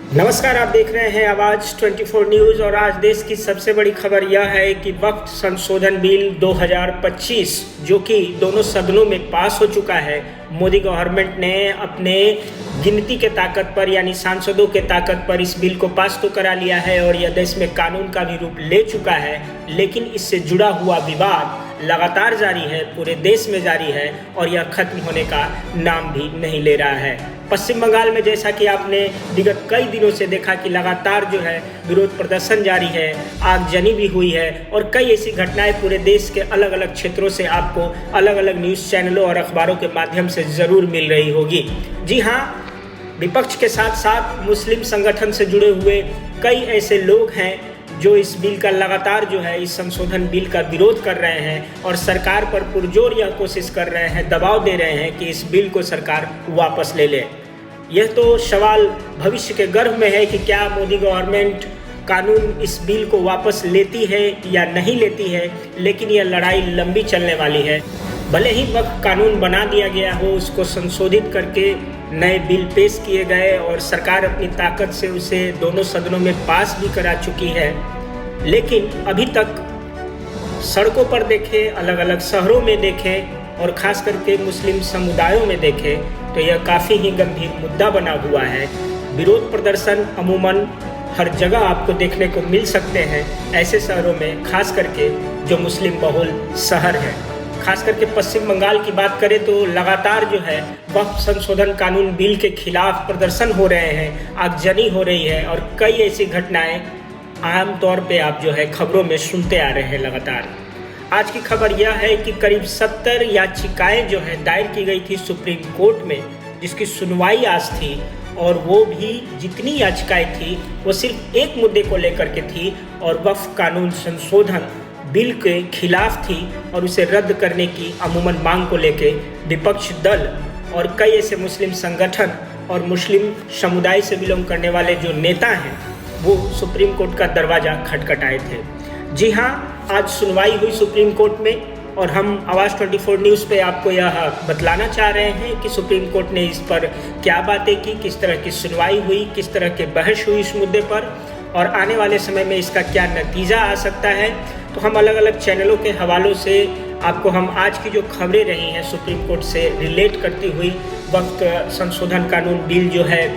नमस्कार, आप देख रहे हैं आवाज़ 24 न्यूज़। और आज देश की सबसे बड़ी खबर यह है कि वक्फ संशोधन बिल 2025 जो कि दोनों सदनों में पास हो चुका है, मोदी गवर्नमेंट ने अपने गिनती के ताकत पर यानी सांसदों के ताकत पर इस बिल को पास तो करा लिया है और यह देश में कानून का भी रूप ले चुका है। लेकिन इससे जुड़ा हुआ विवाद लगातार जारी है, पूरे देश में जारी है और यह खत्म होने का नाम भी नहीं ले रहा है। पश्चिम बंगाल में जैसा कि आपने विगत कई दिनों से देखा कि लगातार जो है विरोध प्रदर्शन जारी है, आगजनी भी हुई है और कई ऐसी घटनाएं पूरे देश के अलग अलग क्षेत्रों से आपको अलग अलग न्यूज़ चैनलों और अखबारों के माध्यम से ज़रूर मिल रही होगी। जी हाँ, विपक्ष के साथ साथ मुस्लिम संगठन से जुड़े हुए कई ऐसे लोग हैं जो इस बिल का लगातार जो है इस संशोधन बिल का विरोध कर रहे हैं और सरकार पर पुरजोर यह कोशिश कर रहे हैं, दबाव दे रहे हैं कि इस बिल को सरकार वापस ले ले। यह तो सवाल भविष्य के गर्भ में है कि क्या मोदी गवर्नमेंट कानून इस बिल को वापस लेती है या नहीं लेती है, लेकिन यह लड़ाई लंबी चलने वाली है। भले ही वक्त कानून बना दिया गया हो, उसको संशोधित करके नए बिल पेश किए गए और सरकार अपनी ताकत से उसे दोनों सदनों में पास भी करा चुकी है, लेकिन अभी तक सड़कों पर देखें, अलग अलग शहरों में देखें और ख़ास करके मुस्लिम समुदायों में देखें तो यह काफ़ी ही गंभीर मुद्दा बना हुआ है। विरोध प्रदर्शन अमूमन हर जगह आपको देखने को मिल सकते हैं, ऐसे शहरों में खास करके जो मुस्लिम बहुल शहर है। खास करके पश्चिम बंगाल की बात करें तो लगातार जो है वक्फ संशोधन कानून बिल के खिलाफ प्रदर्शन हो रहे हैं, आगजनी हो रही है और कई ऐसी घटनाएं आमतौर पे आप जो है खबरों में सुनते आ रहे हैं लगातार। आज की खबर यह है कि करीब 70 याचिकाएं जो है दायर की गई थी सुप्रीम कोर्ट में, जिसकी सुनवाई आज थी और वो भी जितनी याचिकाएं थी वो सिर्फ एक मुद्दे को लेकर के थी और वक्फ कानून संशोधन बिल के खिलाफ थी और उसे रद्द करने की अमूमन मांग को लेके विपक्ष दल और कई ऐसे मुस्लिम संगठन और मुस्लिम समुदाय से बिलोंग करने वाले जो नेता हैं वो सुप्रीम कोर्ट का दरवाज़ा खटखटाए थे। जी हाँ, आज सुनवाई हुई सुप्रीम कोर्ट में और हम आवाज़ 24 न्यूज़ पे आपको यह बतलाना चाह रहे हैं कि सुप्रीम कोर्ट ने इस पर क्या बातें की, किस तरह की सुनवाई हुई, किस तरह की बहस हुई इस मुद्दे पर और आने वाले समय में इसका क्या नतीजा आ सकता है। तो हम अलग अलग चैनलों के हवालों से आपको हम आज की जो खबरें रही हैं सुप्रीम कोर्ट से रिलेट करती हुई, वक्त संशोधन कानून बिल जो है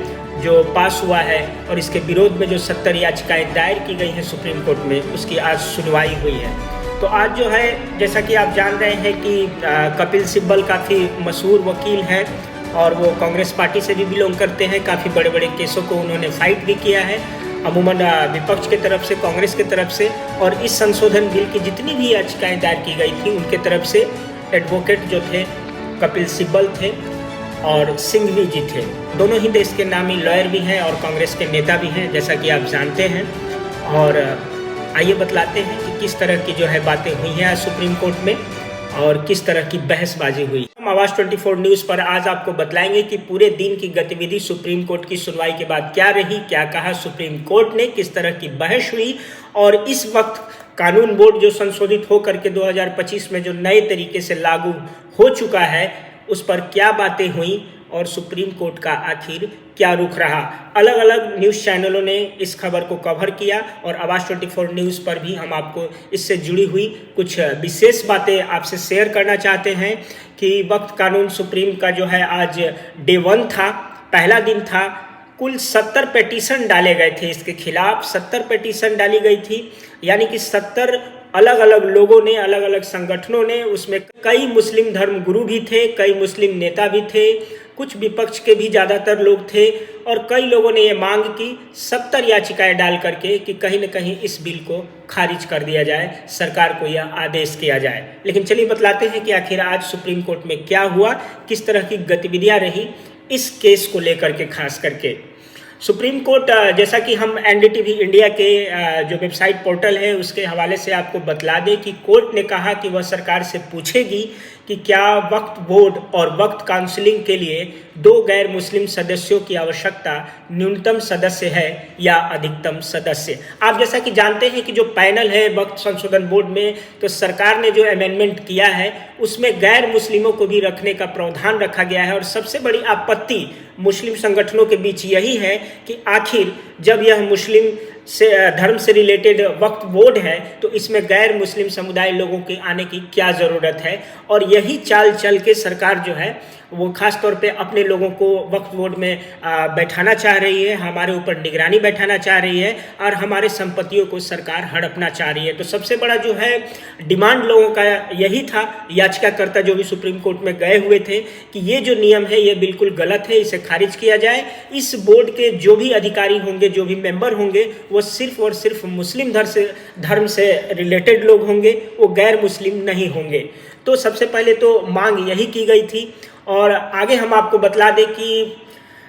जो पास हुआ है और इसके विरोध में जो 70 याचिकाएं दायर की गई हैं सुप्रीम कोर्ट में, उसकी आज सुनवाई हुई है। तो आज जो है जैसा कि आप जान रहे हैं कि कपिल सिब्बल काफ़ी मशहूर वकील हैं और वो कांग्रेस पार्टी से भी बिलोंग करते हैं। काफ़ी बड़े बड़े केसों को उन्होंने फाइट भी किया है, अमूमन विपक्ष की तरफ से, कांग्रेस की तरफ से। और इस संशोधन बिल की जितनी भी याचिकाएं दायर की गई थी उनके तरफ से एडवोकेट जो थे कपिल सिब्बल थे और सिंघवी जी थे। दोनों ही देश के नामी लॉयर भी हैं और कांग्रेस के नेता भी हैं, जैसा कि आप जानते हैं। और आइए बतलाते हैं कि किस तरह की जो है बातें हुई हैं आज सुप्रीम कोर्ट में और किस तरह की बहसबाजी हुई। हम आवाज़ 24 न्यूज़ पर आज आपको बतलाएंगे कि पूरे दिन की गतिविधि सुप्रीम कोर्ट की सुनवाई के बाद क्या रही, क्या कहा सुप्रीम कोर्ट ने, किस तरह की बहस हुई और इस वक्त कानून बोर्ड जो संशोधित हो करके 2025 में जो नए तरीके से लागू हो चुका है उस पर क्या बातें हुई और सुप्रीम कोर्ट का आखिर क्या रुख रहा। अलग अलग न्यूज़ चैनलों ने इस खबर को कवर किया और आवाज़ 24 न्यूज़ पर भी हम आपको इससे जुड़ी हुई कुछ विशेष बातें आपसे शेयर करना चाहते हैं कि वक्त कानून सुप्रीम का जो है आज डे 1 था, पहला दिन था। कुल 70 पिटीशन डाले गए थे इसके खिलाफ, 70 पिटीशन डाली गई थी, यानी कि 70 अलग अलग लोगों ने, अलग अलग संगठनों ने, उसमें कई मुस्लिम धर्म गुरु भी थे, कई मुस्लिम नेता भी थे, कुछ विपक्ष के भी ज़्यादातर लोग थे और कई लोगों ने ये मांग की 70 याचिकाएं डाल करके कि कहीं न कहीं इस बिल को खारिज कर दिया जाए, सरकार को यह आदेश किया जाए। लेकिन चलिए बतलाते हैं कि आखिर आज सुप्रीम कोर्ट में क्या हुआ, किस तरह की गतिविधियां रही इस केस को लेकर के। खास करके सुप्रीम कोर्ट, जैसा कि हम एनडीटीवी इंडिया के जो वेबसाइट पोर्टल है उसके हवाले से आपको बतला दें कि कोर्ट ने कहा कि वह सरकार से पूछेगी कि क्या वक्फ बोर्ड और वक्फ काउंसिलिंग के लिए 2 गैर मुस्लिम सदस्यों की आवश्यकता न्यूनतम सदस्य है या अधिकतम सदस्य। आप जैसा कि जानते हैं कि जो पैनल है वक्फ संशोधन बोर्ड में, तो सरकार ने जो अमेंडमेंट किया है उसमें गैर मुस्लिमों को भी रखने का प्रावधान रखा गया है और सबसे बड़ी आपत्ति मुस्लिम संगठनों के बीच यही है कि आखिर जब यह मुस्लिम से धर्म से रिलेटेड वक्फ बोर्ड है तो इसमें गैर मुस्लिम समुदाय लोगों के आने की क्या ज़रूरत है। और यही चाल चल के सरकार जो है वो खास तौर पे अपने लोगों को वक्फ बोर्ड में बैठाना चाह रही है, हमारे ऊपर निगरानी बैठाना चाह रही है और हमारे संपत्तियों को सरकार हड़पना चाह रही है। तो सबसे बड़ा जो है डिमांड लोगों का यही था, याचिकाकर्ता जो भी सुप्रीम कोर्ट में गए हुए थे, कि ये जो नियम है ये बिल्कुल गलत है, इसे खारिज किया जाए। इस बोर्ड के जो भी अधिकारी होंगे, जो भी मेंबर होंगे, वो सिर्फ और सिर्फ मुस्लिम धर्म से रिलेटेड लोग होंगे, वो गैर मुस्लिम नहीं होंगे। तो सबसे पहले तो मांग यही की गई थी। और आगे हम आपको बतला दें कि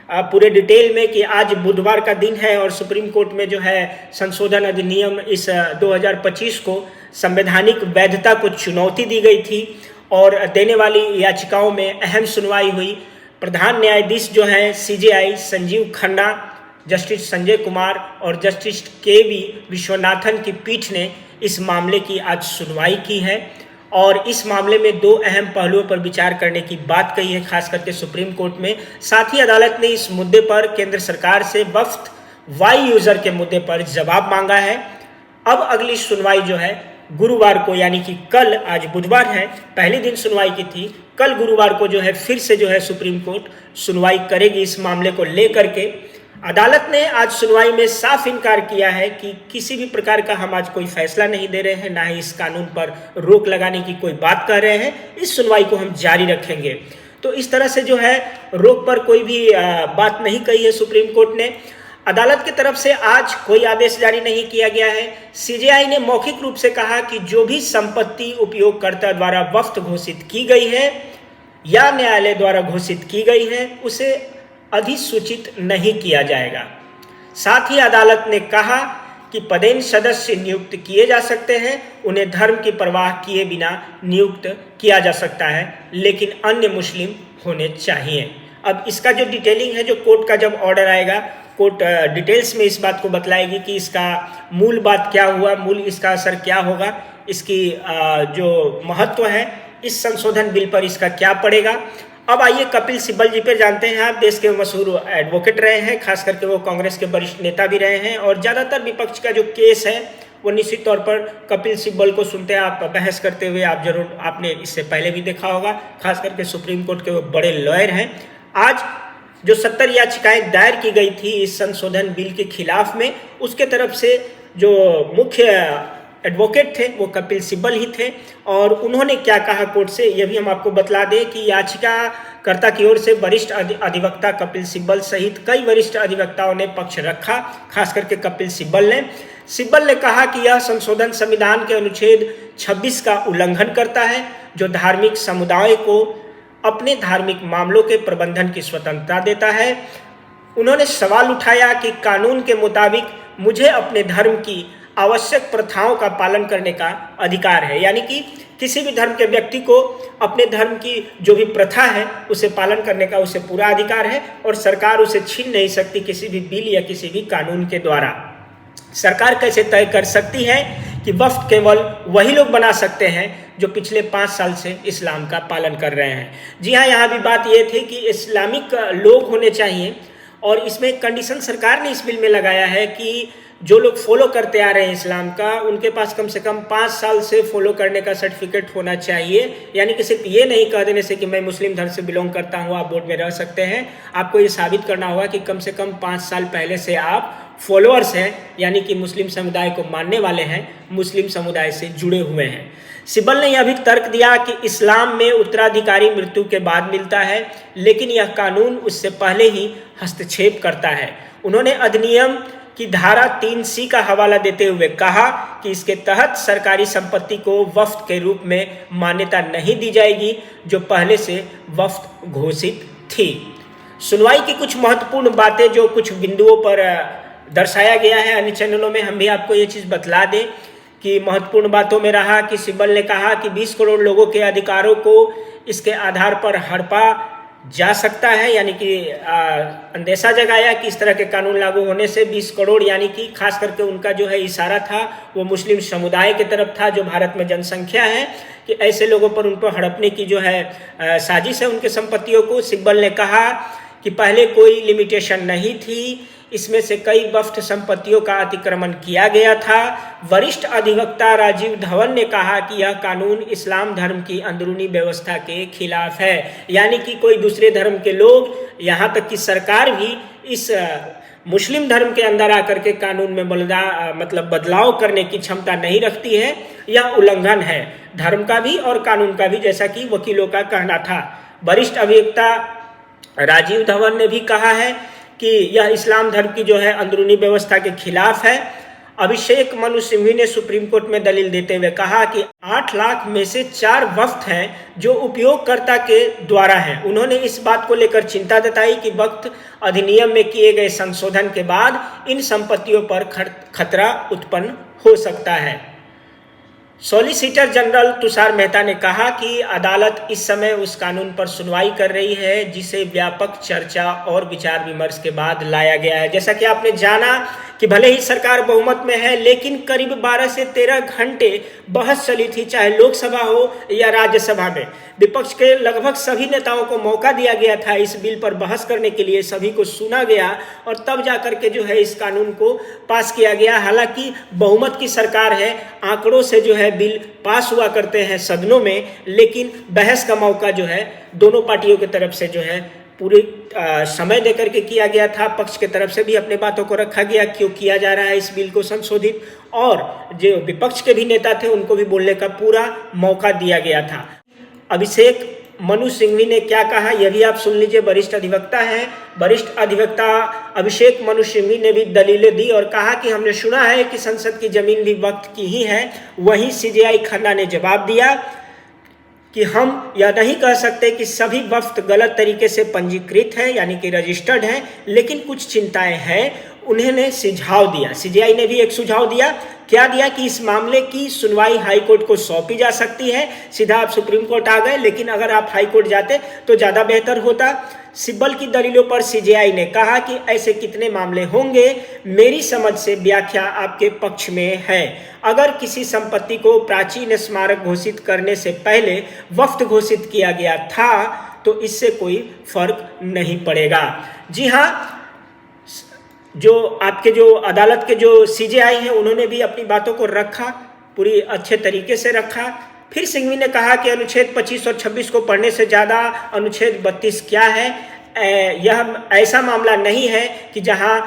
पूरे डिटेल में कि आज बुधवार का दिन है और सुप्रीम कोर्ट में जो है संशोधन अधिनियम इस 2025 को संवैधानिक वैधता को चुनौती दी गई थी और देने वाली याचिकाओं में अहम सुनवाई हुई। प्रधान न्यायाधीश जो हैं CJI संजीव खन्ना, जस्टिस संजय कुमार और जस्टिस KV विश्वनाथन की पीठ ने इस मामले की आज सुनवाई की है और इस मामले में दो अहम पहलुओं पर विचार करने की बात कही है, खास करके सुप्रीम कोर्ट में। साथ ही अदालत ने इस मुद्दे पर केंद्र सरकार से वक्फ वाई यूजर के मुद्दे पर जवाब मांगा है। अब अगली सुनवाई जो है गुरुवार को, यानी कि कल, आज बुधवार है, पहले दिन सुनवाई की थी, कल गुरुवार को जो है फिर से जो है सुप्रीम कोर्ट सुनवाई करेगी इस मामले को लेकर के। अदालत ने आज सुनवाई में साफ इनकार किया है कि किसी भी प्रकार का हम आज कोई फैसला नहीं दे रहे हैं, ना ही इस कानून पर रोक लगाने की कोई बात कर रहे हैं, इस सुनवाई को हम जारी रखेंगे। तो इस तरह से जो है रोक पर कोई भी बात नहीं कही है सुप्रीम कोर्ट ने। अदालत की तरफ से आज कोई आदेश जारी नहीं किया गया है। CJI ने मौखिक रूप से कहा कि जो भी संपत्ति उपयोगकर्ता द्वारा वक्फ घोषित की गई है या न्यायालय द्वारा घोषित की गई है उसे अधिसूचित नहीं किया जाएगा। साथ ही अदालत ने कहा कि पदेन सदस्य नियुक्त किए जा सकते हैं, उन्हें धर्म की परवाह किए बिना नियुक्त किया जा सकता है, लेकिन अन्य मुस्लिम होने चाहिए। अब इसका जो डिटेलिंग है, जो कोर्ट का जब ऑर्डर आएगा, कोर्ट डिटेल्स में इस बात को बतलाएगी कि इसका मूल बात क्या हुआ, मूल इसका असर क्या होगा, इसकी जो महत्व है इस संशोधन बिल पर इसका क्या पड़ेगा। अब आइए कपिल सिब्बल जी पे जानते हैं। आप देश के मशहूर एडवोकेट रहे हैं, खास करके वो कांग्रेस के वरिष्ठ नेता भी रहे हैं और ज़्यादातर विपक्ष का जो केस है वो निश्चित तौर पर कपिल सिब्बल को सुनते हैं आप बहस करते हुए। आपने इससे पहले भी देखा होगा, खास करके सुप्रीम कोर्ट के वो बड़े लॉयर हैं। आज जो 70 याचिकाएं दायर की गई थी इस संशोधन बिल के खिलाफ में, उसके तरफ से जो मुख्य एडवोकेट थे वो कपिल सिब्बल ही थे और उन्होंने क्या कहा कोर्ट से, यह भी हम आपको बतला दें कि याचिकाकर्ता की ओर से वरिष्ठ अधिवक्ता कपिल सिब्बल सहित कई वरिष्ठ अधिवक्ताओं ने पक्ष रखा। खास करके कपिल सिब्बल ने कहा कि यह संशोधन संविधान के अनुच्छेद 26 का उल्लंघन करता है, जो धार्मिक समुदाय को अपने धार्मिक मामलों के प्रबंधन की स्वतंत्रता देता है। उन्होंने सवाल उठाया कि कानून के मुताबिक मुझे अपने धर्म की आवश्यक प्रथाओं का पालन करने का अधिकार है, यानी कि किसी भी धर्म के व्यक्ति को अपने धर्म की जो भी प्रथा है उसे पालन करने का उसे पूरा अधिकार है और सरकार उसे छीन नहीं सकती किसी भी बिल या किसी भी कानून के द्वारा। सरकार कैसे तय कर सकती है कि वक्फ केवल वही लोग बना सकते हैं जो पिछले 5 साल से इस्लाम का पालन कर रहे हैं। जी हाँ, यहाँ भी बात ये थी कि इस्लामिक लोग होने चाहिए और इसमें एक कंडीशन सरकार ने इस बिल में लगाया है कि जो लोग फॉलो करते आ रहे हैं इस्लाम का, उनके पास कम से कम 5 साल से फॉलो करने का सर्टिफिकेट होना चाहिए। यानी कि सिर्फ ये नहीं कह देने से कि मैं मुस्लिम धर्म से बिलोंग करता हूँ आप बोर्ड में रह सकते हैं। आपको ये साबित करना होगा कि कम से कम 5 साल पहले से आप फॉलोअर्स हैं, यानी कि मुस्लिम समुदाय को मानने वाले हैं, मुस्लिम समुदाय से जुड़े हुए हैं। सिब्बल ने यह भी तर्क दिया कि इस्लाम में उत्तराधिकारी मृत्यु के बाद मिलता है, लेकिन यह कानून उससे पहले ही हस्तक्षेप करता है। उन्होंने अधिनियम की धारा 3C का हवाला देते हुए कहा कि इसके तहत सरकारी संपत्ति को वक्फ के रूप में मान्यता नहीं दी जाएगी जो पहले से वक्फ घोषित थी। सुनवाई की कुछ महत्वपूर्ण बातें जो कुछ बिंदुओं पर दर्शाया गया है अन्य चैनलों में, हम भी आपको ये चीज़ बतला दें कि महत्वपूर्ण बातों में रहा कि सिब्बल ने कहा कि 20 करोड़ लोगों के अधिकारों को इसके आधार पर हड़पा जा सकता है, यानी कि अंदेशा जगाया कि इस तरह के कानून लागू होने से 20 करोड़, यानी कि खास करके उनका जो है इशारा था वो मुस्लिम समुदाय की तरफ था जो भारत में जनसंख्या है, कि ऐसे लोगों पर उन पर हड़पने की जो है साजिश है उनके संपत्तियों को। सिब्बल ने कहा कि पहले कोई लिमिटेशन नहीं थी, इसमें से कई वक्फ संपत्तियों का अतिक्रमण किया गया था। वरिष्ठ अधिवक्ता राजीव धवन ने कहा कि यह कानून इस्लाम धर्म की अंदरूनी व्यवस्था के खिलाफ है, यानी कि कोई दूसरे धर्म के लोग, यहाँ तक कि सरकार भी इस मुस्लिम धर्म के अंदर आकर के कानून में बदलाव करने की क्षमता नहीं रखती है। यह उल्लंघन है धर्म का भी और कानून का भी, जैसा कि वकीलों का कहना था। वरिष्ठ अधिवक्ता राजीव धवन ने भी कहा है कि यह इस्लाम धर्म की जो है अंदरूनी व्यवस्था के खिलाफ है। अभिषेक मनु सिंघवी ने सुप्रीम कोर्ट में दलील देते हुए कहा कि 8 लाख में से 4 वक्फ हैं जो उपयोगकर्ता के द्वारा हैं। उन्होंने इस बात को लेकर चिंता जताई कि वक्फ अधिनियम में किए गए संशोधन के बाद इन संपत्तियों पर खतरा उत्पन्न हो सकता है। सॉलिसिटर जनरल तुषार मेहता ने कहा कि अदालत इस समय उस कानून पर सुनवाई कर रही है जिसे व्यापक चर्चा और विचार विमर्श के बाद लाया गया है। जैसा कि आपने जाना कि भले ही सरकार बहुमत में है, लेकिन करीब 12 से 13 घंटे बहस चली थी, चाहे लोकसभा हो या राज्यसभा में। विपक्ष के लगभग सभी नेताओं को मौका दिया गया था इस बिल पर बहस करने के लिए, सभी को सुना गया और तब जाकर के जो है इस कानून को पास किया गया। हालांकि बहुमत की सरकार है, आंकड़ों से जो है बिल पास हुआ करते हैं सदनों में, लेकिन बहस का मौका जो है दोनों पार्टियों की तरफ से जो है पूरे समय देकर के किया गया था। पक्ष की तरफ से भी अपने बातों को रखा गया, क्यों किया जा रहा है इस बिल को संशोधित, और जो विपक्ष के भी नेता थे उनको भी बोलने का पूरा मौका दिया गया था। अभिषेक मनु सिंघवी ने क्या कहा यह भी आप सुन लीजिए। वरिष्ठ अधिवक्ता हैं, वरिष्ठ अधिवक्ता अभिषेक मनु सिंघवी ने भी दलीलें दी और कहा कि हमने सुना है कि संसद की जमीन भी वक्त की ही है। वहीं सीजेआई खन्ना ने जवाब दिया कि हम यह नहीं कह सकते कि सभी वक्फ गलत तरीके से पंजीकृत हैं, यानी कि रजिस्टर्ड हैं, लेकिन कुछ चिंताएं हैं। उन्होंने सुझाव दिया, सीजेआई ने भी एक सुझाव दिया। क्या दिया कि इस मामले की सुनवाई हाई कोर्ट को सौंपी जा सकती है। सीधा आप सुप्रीम कोर्ट आ गए, लेकिन अगर आप हाई कोर्ट जाते तो ज़्यादा बेहतर होता। सिब्बल की दलीलों पर सीजेआई ने कहा कि ऐसे कितने मामले होंगे, मेरी समझ से व्याख्या आपके पक्ष में है। अगर किसी संपत्ति को प्राचीन स्मारक घोषित करने से पहले वक्फ घोषित किया गया था तो इससे कोई फर्क नहीं पड़ेगा। जी हाँ, जो आपके जो अदालत के जो सीजेआई हैं उन्होंने भी अपनी बातों को रखा, पूरी अच्छे तरीके से रखा। फिर सिंघवी ने कहा कि अनुच्छेद 25 और 26 को पढ़ने से ज़्यादा अनुच्छेद 32 क्या है। यह ऐसा मामला नहीं है कि जहां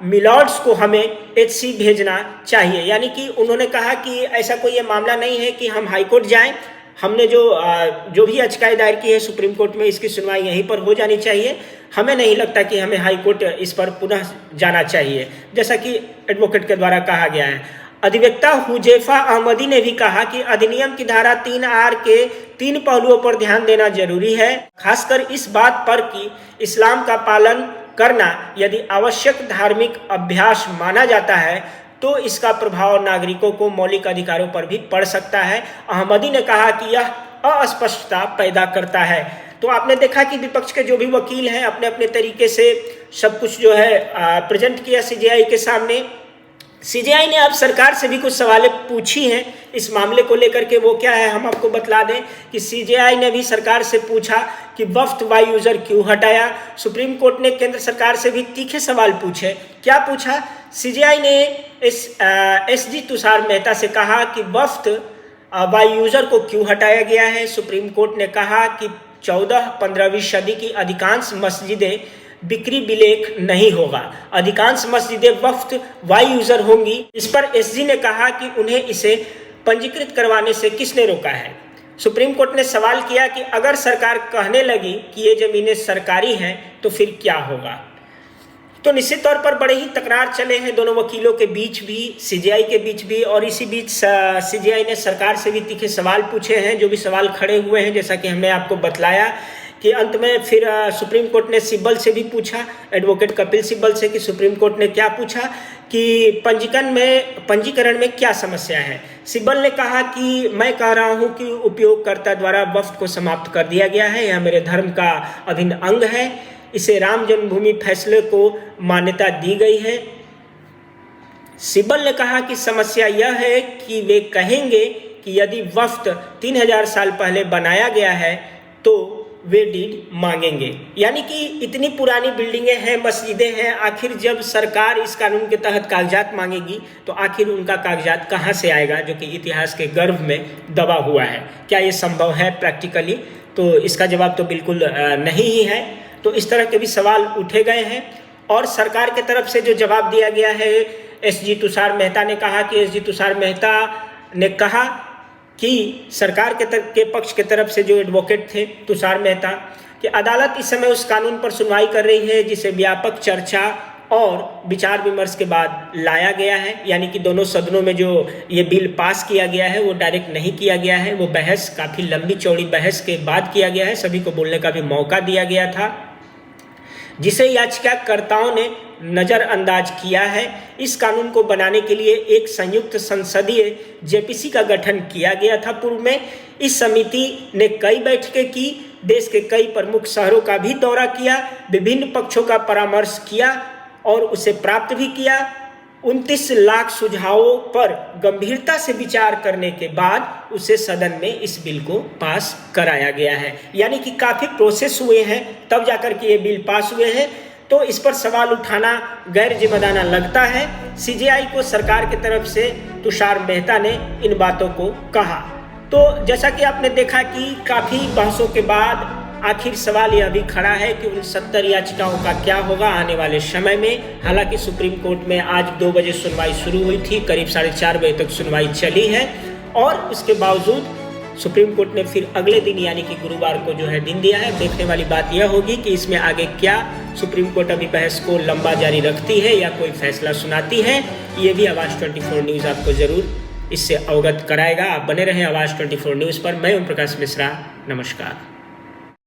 मिलॉर्ड्स को हमें एचसी भेजना चाहिए, यानी कि उन्होंने कहा कि ऐसा कोई ये मामला नहीं है कि हम हाई कोर्ट जाएं। हमने जो भी याचिकाएं दायर की है सुप्रीम कोर्ट में, इसकी सुनवाई यहीं पर हो जानी चाहिए। हमें नहीं लगता कि हमें हाई कोर्ट इस पर पुनः जाना चाहिए, जैसा कि एडवोकेट के द्वारा कहा गया है। अधिवक्ता हुजैफा अहमदी ने भी कहा कि अधिनियम की धारा 3R के 3 पहलुओं पर ध्यान देना जरूरी है, खासकर इस बात पर कि इस्लाम का पालन करना यदि आवश्यक धार्मिक अभ्यास माना जाता है तो इसका प्रभाव नागरिकों को मौलिक अधिकारों पर भी पड़ सकता है। अहमदी ने कहा कि यह अस्पष्टता पैदा करता है। तो आपने देखा कि विपक्ष के जो भी वकील हैं अपने अपने तरीके से सब कुछ जो है प्रेजेंट किया सीजेआई के सामने। सीजेआई ने अब सरकार से भी कुछ सवालें पूछी हैं इस मामले को लेकर के। वो क्या है हम आपको बतला दें कि सीजेआई ने भी सरकार से पूछा कि वक्फ वाई यूजर क्यों हटाया। सुप्रीम कोर्ट ने केंद्र सरकार से भी तीखे सवाल पूछे। क्या पूछा? सीजेआई ने एसजी तुषार मेहता से कहा कि वक्फ वाई यूजर को क्यों हटाया गया है। सुप्रीम कोर्ट ने कहा कि 14-15वीं सदी की अधिकांश मस्जिदें बिक्री विलेख नहीं होगा, अधिकांश मस्जिदें वक्फ वाई यूजर होंगी। इस पर एसजी ने कहा कि उन्हें इसे पंजीकृत करवाने से किसने रोका है। सुप्रीम कोर्ट ने सवाल किया कि अगर सरकार कहने लगी कि ये जमीनें सरकारी हैं तो फिर क्या होगा। तो निश्चित तौर पर बड़े ही तकरार चले हैं दोनों वकीलों के बीच भी, सीजेआई के बीच भी, और इसी बीच सीजेआई ने सरकार से भी तीखे सवाल पूछे हैं। जो भी सवाल खड़े हुए हैं, जैसा कि हमने आपको बतलाया कि अंत में फिर सुप्रीम कोर्ट ने सिब्बल से भी पूछा, एडवोकेट कपिल सिब्बल से, कि सुप्रीम कोर्ट ने क्या पूछा कि पंजीकरण में क्या समस्या है। सिब्बल ने कहा कि मैं कह रहा हूं कि उपयोगकर्ता द्वारा वक्फ को समाप्त कर दिया गया है, यह मेरे धर्म का अभिन्न अंग है, इसे राम जन्मभूमि फैसले को मान्यता दी गई है। सिब्बल ने कहा कि समस्या यह है कि वे कहेंगे कि यदि वक्फ 3000 साल पहले बनाया गया है तो वे डीड मांगेंगे। यानी कि इतनी पुरानी बिल्डिंगें हैं, मस्जिदें हैं, आखिर जब सरकार इस कानून के तहत कागजात मांगेगी तो आखिर उनका कागजात कहाँ से आएगा, जो कि इतिहास के गर्भ में दबा हुआ है। क्या ये संभव है प्रैक्टिकली? तो इसका जवाब तो बिल्कुल नहीं ही है। तो इस तरह के भी सवाल उठे गए हैं और सरकार के तरफ से जो जवाब दिया गया है, एसजी तुषार मेहता ने कहा कि एसजी तुषार मेहता ने कहा कि सरकार के पक्ष के तरफ से जो एडवोकेट थे तुषार मेहता, कि अदालत इस समय उस कानून पर सुनवाई कर रही है जिसे व्यापक चर्चा और विचार विमर्श के बाद लाया गया है। यानी कि दोनों सदनों में जो ये बिल पास किया गया है वो डायरेक्ट नहीं किया गया है, वो बहस, काफ़ी लंबी चौड़ी बहस के बाद किया गया है, सभी को बोलने का भी मौका दिया गया था, जिसे याचिकाकर्ताओं ने नज़रअंदाज किया है। इस कानून को बनाने के लिए एक संयुक्त संसदीय जेपीसी का गठन किया गया था पूर्व में। इस समिति ने कई बैठकें की, देश के कई प्रमुख शहरों का भी दौरा किया, विभिन्न पक्षों का परामर्श किया और उसे प्राप्त भी किया। 29 लाख सुझावों पर गंभीरता से विचार करने के बाद उसे सदन में इस बिल को पास कराया गया है। यानी कि काफ़ी प्रोसेस हुए हैं तब जाकर के ये बिल पास हुए हैं। तो इस पर सवाल उठाना गैर जिम्मेदाराना लगता है। सीजेआई को सरकार की तरफ से तुषार मेहता ने इन बातों को कहा। तो जैसा कि आपने देखा कि काफ़ी बहसों के बाद आखिर सवाल यह भी खड़ा है कि उन 70 याचिकाओं का क्या होगा आने वाले समय में। हालांकि सुप्रीम कोर्ट में आज 2 बजे सुनवाई शुरू हुई थी, करीब 4:30 बजे तक सुनवाई चली है और उसके बावजूद सुप्रीम कोर्ट ने फिर अगले दिन यानी कि गुरुवार को जो है दिन दिया है। देखने वाली बात यह होगी कि इसमें आगे क्या सुप्रीम कोर्ट अभी बहस को लंबा जारी रखती है या कोई फैसला सुनाती है। ये भी आवाज़ 24 न्यूज़ आपको ज़रूर इससे अवगत कराएगा। आप बने रहें आवाज़ 24 न्यूज़ पर। मैं ओम प्रकाश मिश्रा, नमस्कार।